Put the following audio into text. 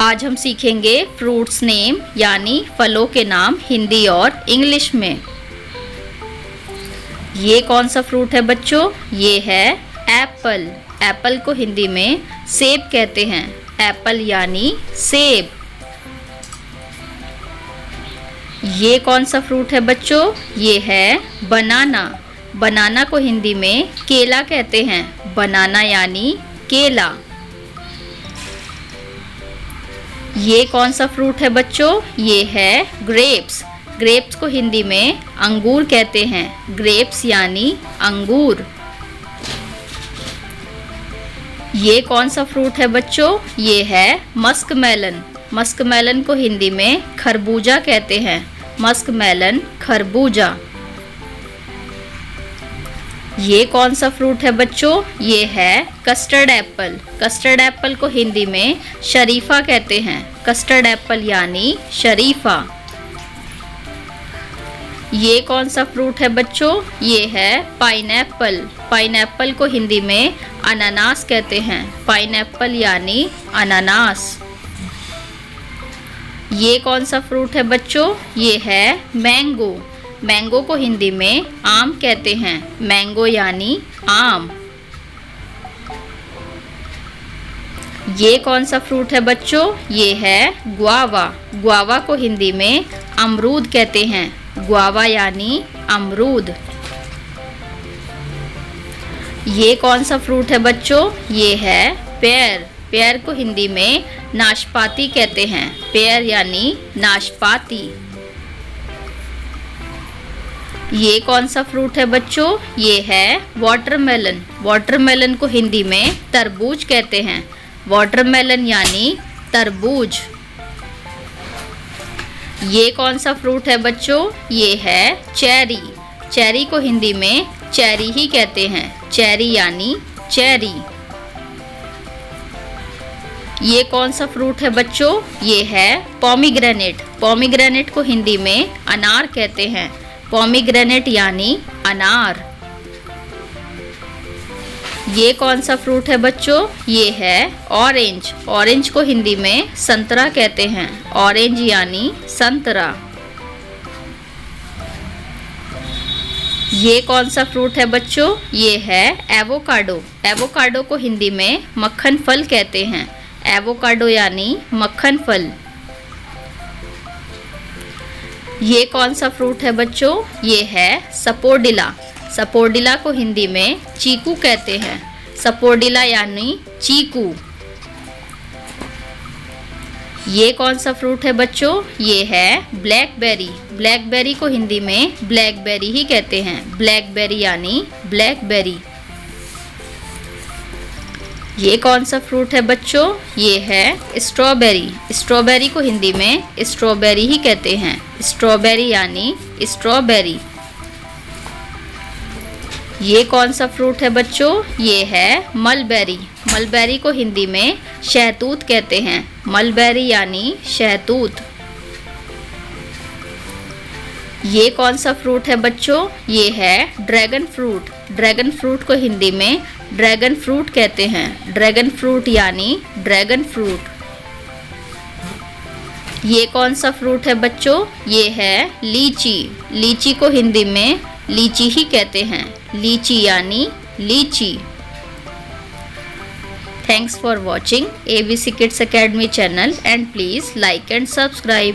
आज हम सीखेंगे फ्रूट्स नेम यानी फलों के नाम हिंदी और इंग्लिश में। ये कौन सा फ्रूट है बच्चों? ये है एप्पल। एप्पल को हिंदी में सेब कहते हैं। एप्पल यानी सेब। ये कौन सा फ्रूट है बच्चों? ये है बनाना। बनाना को हिंदी में केला कहते हैं। बनाना यानी केला। ये कौन सा फ्रूट है बच्चों? ये है ग्रेप्स। ग्रेप्स को हिंदी में अंगूर कहते हैं। ग्रेप्स यानी अंगूर। ये कौन सा फ्रूट है बच्चों? ये है मस्कमेलन। मस्कमेलन को हिंदी में खरबूजा कहते हैं। मस्कमेलन खरबूजा। ये कौन सा फ्रूट है बच्चों? ये है कस्टर्ड एप्पल। कस्टर्ड एप्पल को हिंदी में शरीफा कहते हैं। कस्टर्ड एप्पल यानी शरीफा। ये कौन सा फ्रूट है बच्चों? ये है पाइनएप्पल। पाइनएप्पल को हिंदी में अनानास कहते हैं। पाइनएप्पल यानी अनानास। ये कौन सा फ्रूट है बच्चों? ये है मैंगो। मैंगो को हिंदी में आम कहते हैं। मैंगो यानी आम। ये कौन सा फ्रूट है बच्चों? ये है गुआवा। गुआवा को हिंदी में अमरूद कहते हैं। गुआवा यानी अमरूद। ये कौन सा फ्रूट है बच्चों? ये है पेयर। पेयर को हिंदी में नाशपाती कहते हैं। पेयर यानी नाशपाती। ये कौन सा फ्रूट है बच्चों? ये है वाटरमेलन। वाटरमेलन को हिंदी में तरबूज कहते हैं। वाटरमेलन यानी तरबूज। ये कौन सा फ्रूट है बच्चों? ये है चेरी। चेरी को हिंदी में चेरी ही कहते हैं। चेरी यानी चेरी। ये कौन सा फ्रूट है बच्चों? ये है पोमीग्रेनेट। पोमीग्रेनेट को हिंदी में अनार कहते हैं। पोमीग्रेनेट यानी अनार। ये कौन सा फ्रूट है बच्चों? ये है ऑरेंज। ऑरेंज को हिंदी में संतरा कहते हैं। ऑरेंज यानी संतरा। ये कौन सा फ्रूट है बच्चों? ये है एवोकाडो। एवोकाडो को हिंदी में मक्खन फल कहते हैं। एवोकाडो यानी मक्खन फल। ये कौन सा फ्रूट है बच्चों? ये है सपोर्डिला। सपोर्डिला को हिंदी में चीकू कहते हैं। सपोर्डिला यानी चीकू। ये कौन सा फ्रूट है बच्चों? ये है ब्लैकबेरी। ब्लैकबेरी को हिंदी में ब्लैकबेरी ही कहते हैं। ब्लैकबेरी यानी ब्लैकबेरी। ये कौन सा फ्रूट है बच्चों? ये है स्ट्रॉबेरी। स्ट्रॉबेरी को हिंदी में स्ट्रॉबेरी ही कहते हैं। स्ट्रॉबेरी यानी स्ट्रॉबेरी। ये कौन सा फ्रूट है बच्चों? ये है मलबेरी। मलबेरी को हिंदी में शहतूत कहते हैं। मलबेरी यानी शहतूत। ये कौन सा फ्रूट है बच्चों? ये है ड्रैगन फ्रूट। ड्रैगन फ्रूट को हिंदी में ड्रैगन फ्रूट कहते हैं। ड्रैगन फ्रूट यानी ड्रैगन फ्रूट। ये कौन सा फ्रूट है बच्चों? ये है लीची। लीची को हिंदी में लीची ही कहते हैं। लीची यानी लीची। Thanks for watching ABC Kids Academy channel and please like and subscribe.